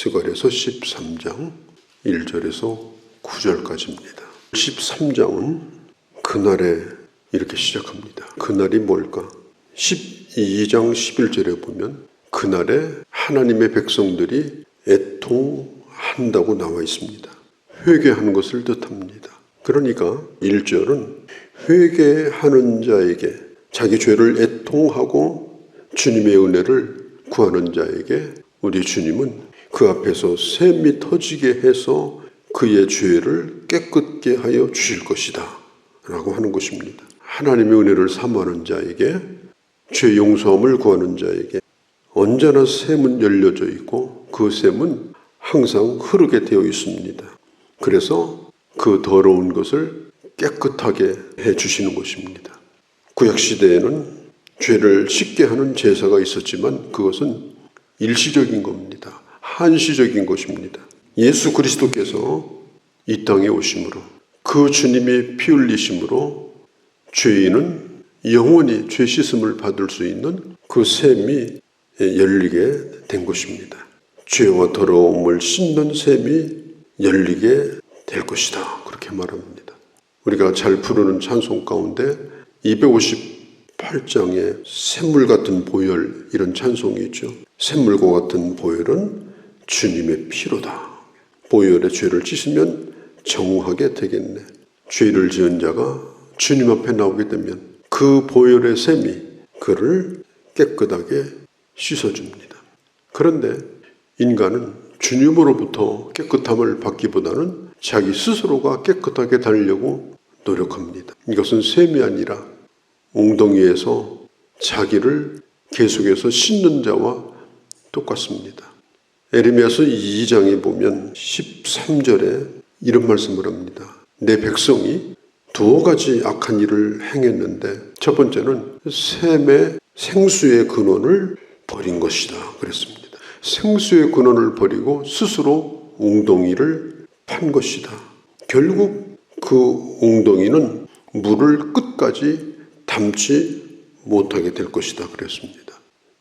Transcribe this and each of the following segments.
스가랴서 13장 1절에서 9절까지입니다. 13장은 그날에 이렇게 시작합니다. 그날이 뭘까? 12장 11절에 보면 그날에 하나님의 백성들이 애통한다고 나와 있습니다. 회개하는 것을 뜻합니다. 그러니까 1절은 회개하는 자에게, 자기 죄를 애통하고 주님의 은혜를 구하는 자에게 우리 주님은 그 앞에서 샘이 터지게 해서 그의 죄를 깨끗게 하여 주실 것이다 라고 하는 것입니다. 하나님의 은혜를 사모하는 자에게, 죄 용서함을 구하는 자에게 언제나 샘은 열려져 있고 그 샘은 항상 흐르게 되어 있습니다. 그래서 그 더러운 것을 깨끗하게 해주시는 것입니다. 구약시대에는 죄를 씻게 하는 제사가 있었지만 그것은 일시적인 겁니다. 한시적인 것입니다. 예수 그리스도께서 이 땅에 오심으로, 그 주님이 피 흘리심으로 죄인은 영원히 죄 씻음을 받을 수 있는 그 샘이 열리게 된 것입니다. 죄와 더러움을 씻는 샘이 열리게 될 것이다, 그렇게 말합니다. 우리가 잘 부르는 찬송 가운데 258장에 샘물 같은 보혈, 이런 찬송이 있죠. 샘물과 같은 보혈은 주님의 피로다. 보혈의 죄를 씻으면 정하게 되겠네. 죄를 지은 자가 주님 앞에 나오게 되면 그 보혈의 샘이 그를 깨끗하게 씻어줍니다. 그런데 인간은 주님으로부터 깨끗함을 받기보다는 자기 스스로가 깨끗하게 되려고 노력합니다. 이것은 샘이 아니라 웅덩이에서 자기를 계속해서 씻는 자와 똑같습니다. 에레미야서 2장에 보면 13절에 이런 말씀을 합니다. 내 백성이 두 가지 악한 일을 행했는데 첫 번째는 샘의 생수의 근원을 버린 것이다 그랬습니다. 생수의 근원을 버리고 스스로 웅덩이를 판 것이다. 결국 그 웅덩이는 물을 끝까지 담지 못하게 될 것이다 그랬습니다.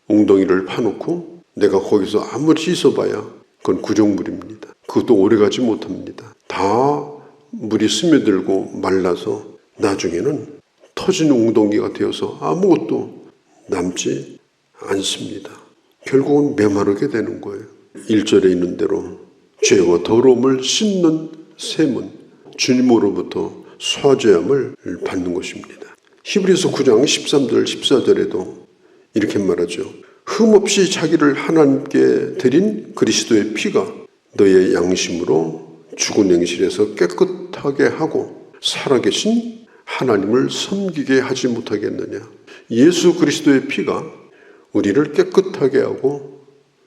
웅덩이를 파놓고 내가 거기서 아무리 씻어봐야 그건 구정물입니다. 그것도 오래가지 못합니다. 다 물이 스며들고 말라서 나중에는 터진 웅덩이가 되어서 아무것도 남지 않습니다. 결국은 메마르게 되는 거예요. 1절에 있는 대로 죄와 더러움을 씻는 샘은 주님으로부터 수화죄함을 받는 것입니다. 히브리서 9장 13절 14절에도 이렇게 말하죠. 흠없이 자기를 하나님께 드린 그리스도의 피가 너의 양심으로 죽은 행실에서 깨끗하게 하고 살아계신 하나님을 섬기게 하지 못하겠느냐. 예수 그리스도의 피가 우리를 깨끗하게 하고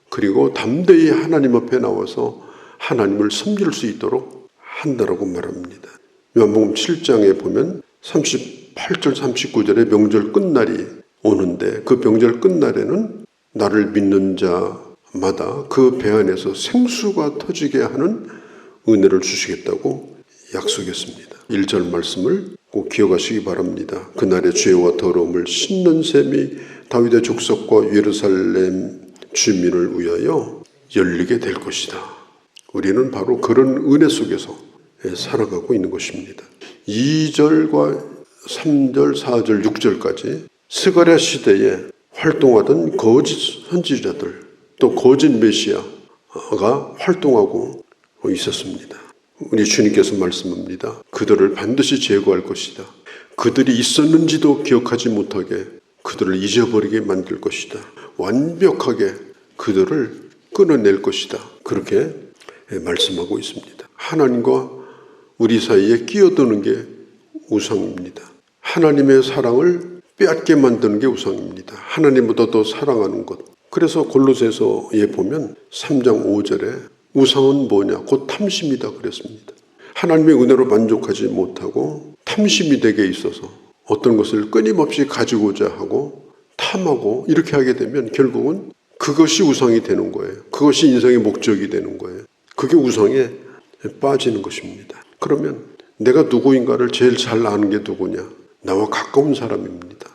그리고 담대히 하나님 앞에 나와서 하나님을 섬길 수 있도록 한다라고 말합니다. 요한복음 7장에 보면 38절 39절에 명절 끝날이 오는데 그 명절 끝날에는 나를 믿는 자마다 그 배 안에서 생수가 터지게 하는 은혜를 주시겠다고 약속했습니다. 1절 말씀을 꼭 기억하시기 바랍니다. 그날의 죄와 더러움을 씻는 샘이 다윗의 족속과 예루살렘 주민을 위하여 열리게 될 것이다. 우리는 바로 그런 은혜 속에서 살아가고 있는 것입니다. 2절과 3절, 4절, 6절까지 스가랴 시대에 활동하던 거짓 선지자들, 또 거짓 메시아가 활동하고 있었습니다. 우리 주님께서 말씀합니다. 그들을 반드시 제거할 것이다. 그들이 있었는지도 기억하지 못하게 그들을 잊어버리게 만들 것이다. 완벽하게 그들을 끊어낼 것이다. 그렇게 말씀하고 있습니다. 하나님과 우리 사이에 끼어드는 게 우상입니다. 하나님의 사랑을 빼앗게 만드는 게 우상입니다. 하나님보다 더 사랑하는 것. 그래서 골로새서에 보면 3장 5절에 우상은 뭐냐? 곧 탐심이다 그랬습니다. 하나님의 은혜로 만족하지 못하고 탐심이 되게 있어서 어떤 것을 끊임없이 가지고자 하고 탐하고 이렇게 하게 되면 결국은 그것이 우상이 되는 거예요. 그것이 인생의 목적이 되는 거예요. 그게 우상에 빠지는 것입니다. 그러면 내가 누구인가를 제일 잘 아는 게 누구냐? 나와 가까운 사람입니다.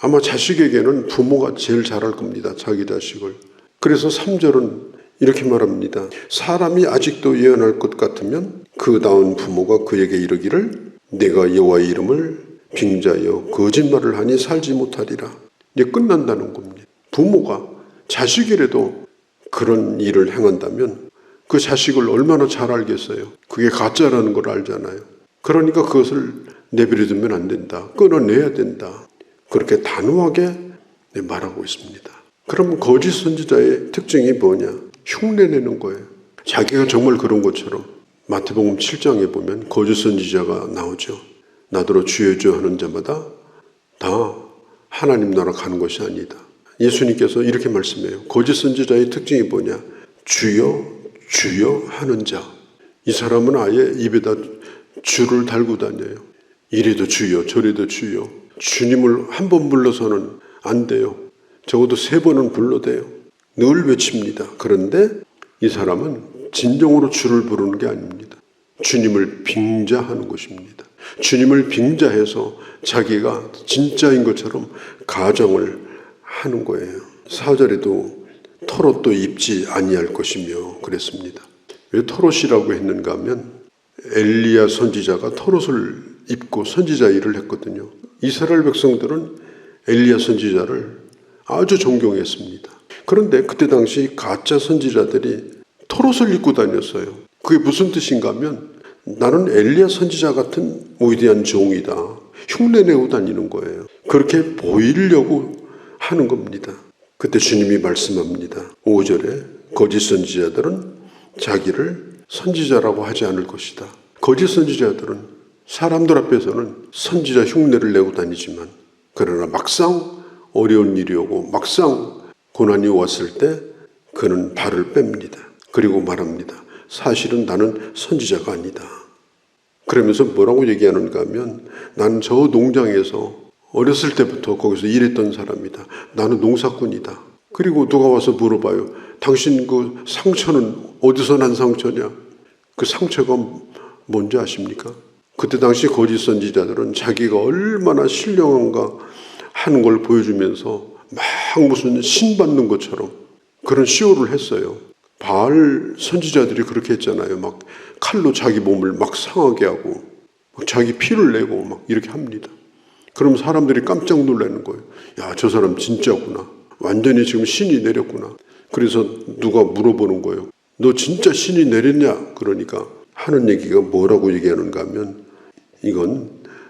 아마 자식에게는 부모가 제일 잘할 겁니다. 자기 자식을. 그래서 3절은 이렇게 말합니다. 사람이 아직도 예언할 것 같으면 그 다운 부모가 그에게 이르기를 내가 여호와의 이름을 빙자하여 거짓말을 하니 살지 못하리라. 이제 끝난다는 겁니다. 부모가 자식이라도 그런 일을 행한다면 그 자식을 얼마나 잘 알겠어요. 그게 가짜라는 걸 알잖아요. 그러니까 그것을 내버려두면 안 된다. 끊어내야 된다. 그렇게 단호하게 말하고 있습니다. 그럼 거짓 선지자의 특징이 뭐냐? 흉내내는 거예요. 자기가 정말 그런 것처럼 마태복음 7장에 보면 거짓 선지자가 나오죠. 나더러 주여 주여 하는 자마다 다 하나님 나라 가는 것이 아니다. 예수님께서 이렇게 말씀해요. 거짓 선지자의 특징이 뭐냐? 주여 주여 하는 자. 이 사람은 아예 입에다 주를 달고 다녀요. 이래도 주여 저래도 주여. 주님을 한 번 불러서는 안 돼요. 적어도 3번은 불러대요. 늘 외칩니다. 그런데 이 사람은 진정으로 주를 부르는 게 아닙니다. 주님을 빙자하는 것입니다. 주님을 빙자해서 자기가 진짜인 것처럼 가정을 하는 거예요. 4절에도 털옷도 입지 아니할 것이며 그랬습니다. 왜 털옷이라고 했는가 하면 엘리야 선지자가 털옷을 입고 선지자 일을 했거든요. 이스라엘 백성들은 엘리야 선지자를 아주 존경했습니다. 그런데 그때 당시 가짜 선지자들이 털옷을 입고 다녔어요. 그게 무슨 뜻인가 하면 나는 엘리야 선지자 같은 위대한 종이다. 흉내내고 다니는 거예요. 그렇게 보이려고 하는 겁니다. 그때 주님이 말씀합니다. 5절에 거짓 선지자들은 자기를 선지자라고 하지 않을 것이다. 거짓 선지자들은 사람들 앞에서는 선지자 흉내를 내고 다니지만 그러나 막상 어려운 일이 오고 막상 고난이 왔을 때 그는 발을 뺍니다. 그리고 말합니다. 사실은 나는 선지자가 아니다. 그러면서 뭐라고 얘기하는가 하면 나는 저 농장에서 어렸을 때부터 거기서 일했던 사람이다. 나는 농사꾼이다. 그리고 누가 와서 물어봐요. 당신 그 상처는 어디서 난 상처냐? 그 상처가 뭔지 아십니까? 그때 당시 거짓 선지자들은 자기가 얼마나 신령한가 하는 걸 보여주면서 막 무슨 신 받는 것처럼 그런 쇼를 했어요. 바알 선지자들이 그렇게 했잖아요. 막 칼로 자기 몸을 막 상하게 하고 막 자기 피를 내고 막 이렇게 합니다. 그럼 사람들이 깜짝 놀라는 거예요. 야, 저 사람 진짜구나. 완전히 지금 신이 내렸구나. 그래서 누가 물어보는 거예요. 너 진짜 신이 내렸냐? 그러니까 하는 얘기가 뭐라고 얘기하는가 하면 이건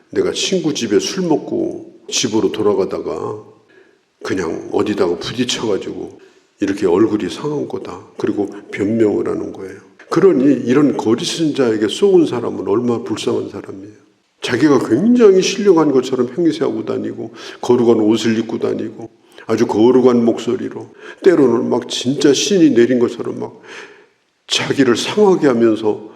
내가 친구 집에 술 먹고 집으로 돌아가다가 그냥 어디다가 부딪혀가지고 이렇게 얼굴이 상한 거다. 그리고 변명을 하는 거예요. 그러니 이런 거짓 선지자에게 쏘은 사람은 얼마나 불쌍한 사람이에요. 자기가 굉장히 신령한 것처럼 행세하고 다니고 거룩한 옷을 입고 다니고 아주 거룩한 목소리로 때로는 막 진짜 신이 내린 것처럼 막 자기를 상하게 하면서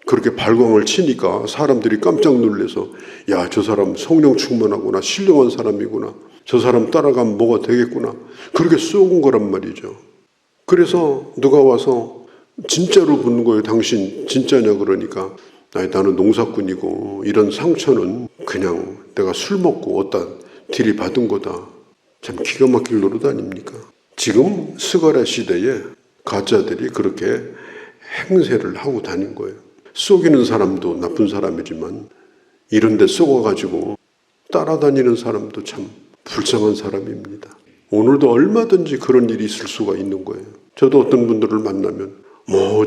그렇게 발광을 치니까 사람들이 깜짝 놀라서 야, 저 사람 성령 충만하구나. 신령한 사람이구나. 저 사람 따라가면 뭐가 되겠구나. 그렇게 쏘은 거란 말이죠. 그래서 누가 와서 진짜로 묻는 거예요. 당신 진짜냐 그러니까 아니, 나는 농사꾼이고 이런 상처는 그냥 내가 술 먹고 어디다 들이받은 거다. 참 기가 막힐 노릇 아닙니까? 지금 스가랴 시대에 가짜들이 그렇게 행세를 하고 다닌 거예요. 속이는 사람도 나쁜 사람이지만 이런 데 속아가지고 따라다니는 사람도 참 불쌍한 사람입니다. 오늘도 얼마든지 그런 일이 있을 수가 있는 거예요. 저도 어떤 분들을 만나면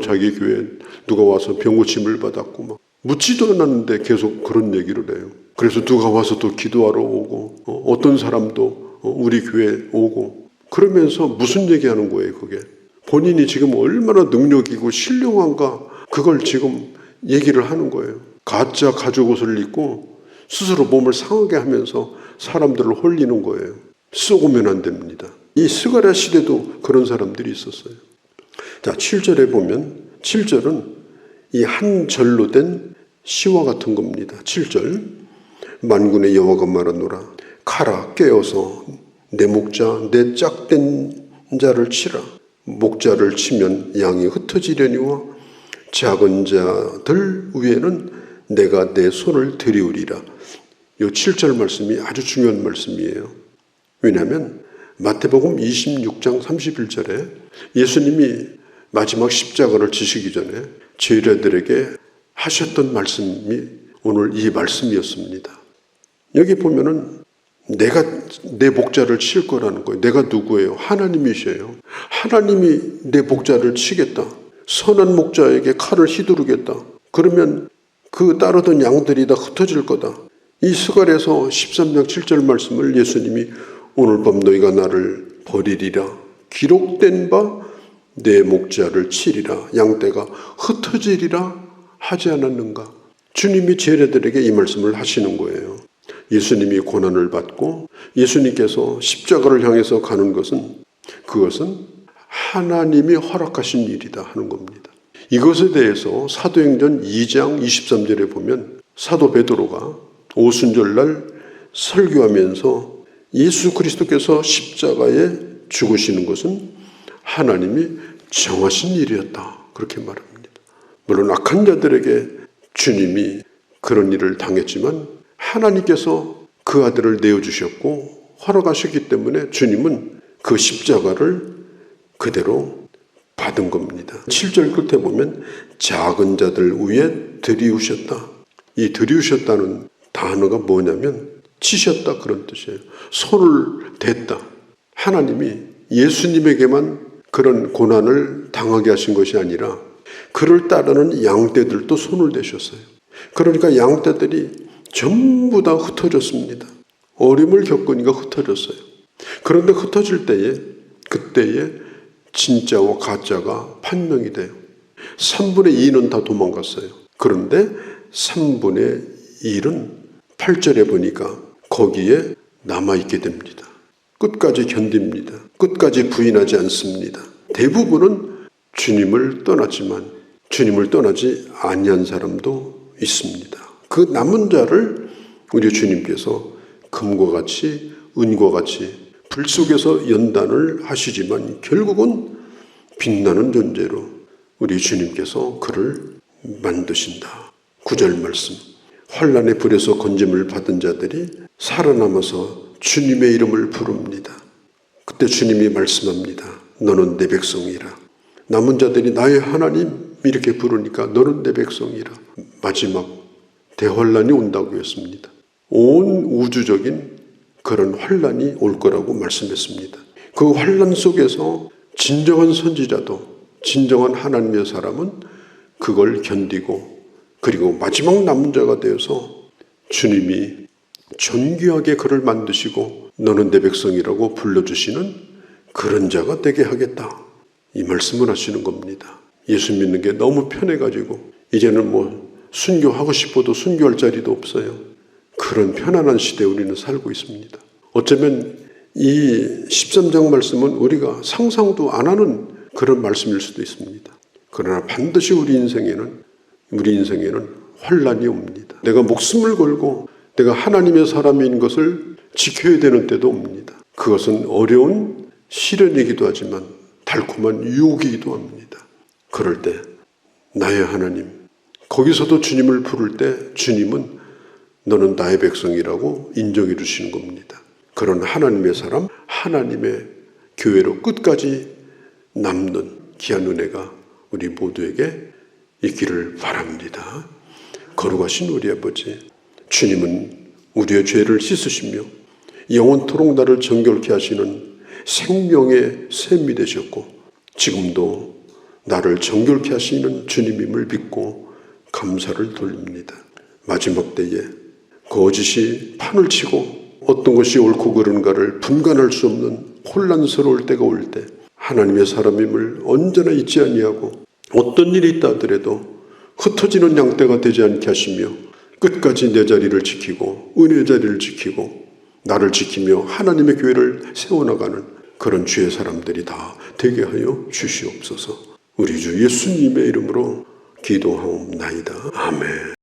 자기 교회 누가 와서 병고침을 받았고 막 묻지도 않았는데 계속 그런 얘기를 해요. 그래서 누가 와서 또 기도하러 오고 어떤 사람도 우리 교회에 오고 그러면서 무슨 얘기하는 거예요 그게. 본인이 지금 얼마나 능력이고 신령한가 그걸 지금 얘기를 하는 거예요. 가짜 가죽 옷을 입고 스스로 몸을 상하게 하면서 사람들을 홀리는 거예요. 쏘고면 안 됩니다. 이 스가랴 시대도 그런 사람들이 있었어요. 자, 7절에 보면 7절은 이 한 절로 된 시와 같은 겁니다. 7절 만군의 여호와가 말하노라 가라 깨어서 내 목자 내 짝된 자를 치라. 목자를 치면 양이 흩어지려니와 작은 자들 위에는 내가 내 손을 들이우리라. 이 7절 말씀이 아주 중요한 말씀이에요. 왜냐하면 마태복음 26장 31절에 예수님이 마지막 십자가를 지시기 전에 제자들에게 하셨던 말씀이 오늘 이 말씀이었습니다. 여기 보면은 내가 내 목자를 칠 거라는 거예요. 내가 누구예요? 하나님이셔요. 하나님이 내 목자를 치겠다. 선한 목자에게 칼을 휘두르겠다. 그러면 그 따르던 양들이 다 흩어질 거다. 이 스갈에서 13장 7절 말씀을 예수님이 오늘 밤 너희가 나를 버리리라. 기록된 바 내 목자를 치리라. 양떼가 흩어지리라 하지 않았는가. 주님이 제자들에게 이 말씀을 하시는 거예요. 예수님이 고난을 받고 예수님께서 십자가를 향해서 가는 것은 그것은 하나님이 허락하신 일이다 하는 겁니다. 이것에 대해서 사도행전 2장 23절에 보면 사도 베드로가 오순절날 설교하면서 예수 그리스도께서 십자가에 죽으시는 것은 하나님이 정하신 일이었다 그렇게 말합니다. 물론 악한 자들에게 주님이 그런 일을 당했지만 하나님께서 그 아들을 내어주셨고 허락하셨기 때문에 주님은 그 십자가를 그대로 받은 겁니다. 7절 끝에 보면 작은 자들 위에 들이우셨다. 이 들이우셨다는 단어가 뭐냐면 치셨다 그런 뜻이에요. 손을 댔다. 하나님이 예수님에게만 그런 고난을 당하게 하신 것이 아니라 그를 따르는 양떼들도 손을 대셨어요. 그러니까 양떼들이 전부 다 흩어졌습니다. 어림을 겪으니까 흩어졌어요. 그런데 흩어질 때에 그때에 진짜와 가짜가 판명이 돼요. 3분의 2는 다 도망갔어요. 그런데 3분의 1은 8절에 보니까 거기에 남아있게 됩니다. 끝까지 견딥니다. 끝까지 부인하지 않습니다. 대부분은 주님을 떠났지만 주님을 떠나지 아니한 사람도 있습니다. 그 남은 자를 우리 주님께서 금과 같이 은과 같이 불 속에서 연단을 하시지만 결국은 빛나는 존재로 우리 주님께서 그를 만드신다. 9절 말씀. 환난의 불에서 건짐을 받은 자들이 살아남아서 주님의 이름을 부릅니다. 그때 주님이 말씀합니다. 너는 내 백성이라. 남은 자들이 나의 하나님 이렇게 부르니까 너는 내 백성이라. 마지막 대환란이 온다고 했습니다. 온 우주적인 그런 환란이 올 거라고 말씀했습니다. 그 환란 속에서 진정한 선지자도 진정한 하나님의 사람은 그걸 견디고 그리고 마지막 남은 자가 되어서 주님이 존귀하게 그를 만드시고 너는 내 백성이라고 불러주시는 그런 자가 되게 하겠다. 이 말씀을 하시는 겁니다. 예수 믿는 게 너무 편해가지고 이제는 순교하고 싶어도 순교할 자리도 없어요. 그런 편안한 시대에 우리는 살고 있습니다. 어쩌면 이 13장 말씀은 우리가 상상도 안 하는 그런 말씀일 수도 있습니다. 그러나 반드시 우리 인생에는 환란이 옵니다. 내가 목숨을 걸고 내가 하나님의 사람인 것을 지켜야 되는 때도 옵니다. 그것은 어려운 시련이기도 하지만 달콤한 유혹이기도 합니다. 그럴 때 나의 하나님, 거기서도 주님을 부를 때 주님은 너는 나의 백성이라고 인정해 주시는 겁니다. 그런 하나님의 사람, 하나님의 교회로 끝까지 남는 귀한 은혜가 우리 모두에게 있기를 바랍니다. 거룩하신 우리 아버지, 주님은 우리의 죄를 씻으시며 영원토록 나를 정결케 하시는 생명의 샘이 되셨고 지금도 나를 정결케 하시는 주님임을 믿고 감사를 돌립니다. 마지막 때에 거짓이 판을 치고 어떤 것이 옳고 그른가를 분간할 수 없는 혼란스러울 때가 올 때 하나님의 사람임을 언제나 잊지 아니하고 어떤 일이 있다 하더라도 흩어지는 양떼가 되지 않게 하시며 끝까지 내 자리를 지키고 은혜의 자리를 지키고 나를 지키며 하나님의 교회를 세워나가는 그런 주의 사람들이 다 되게 하여 주시옵소서. 우리 주 예수님의 이름으로 기도하옵나이다. 아멘.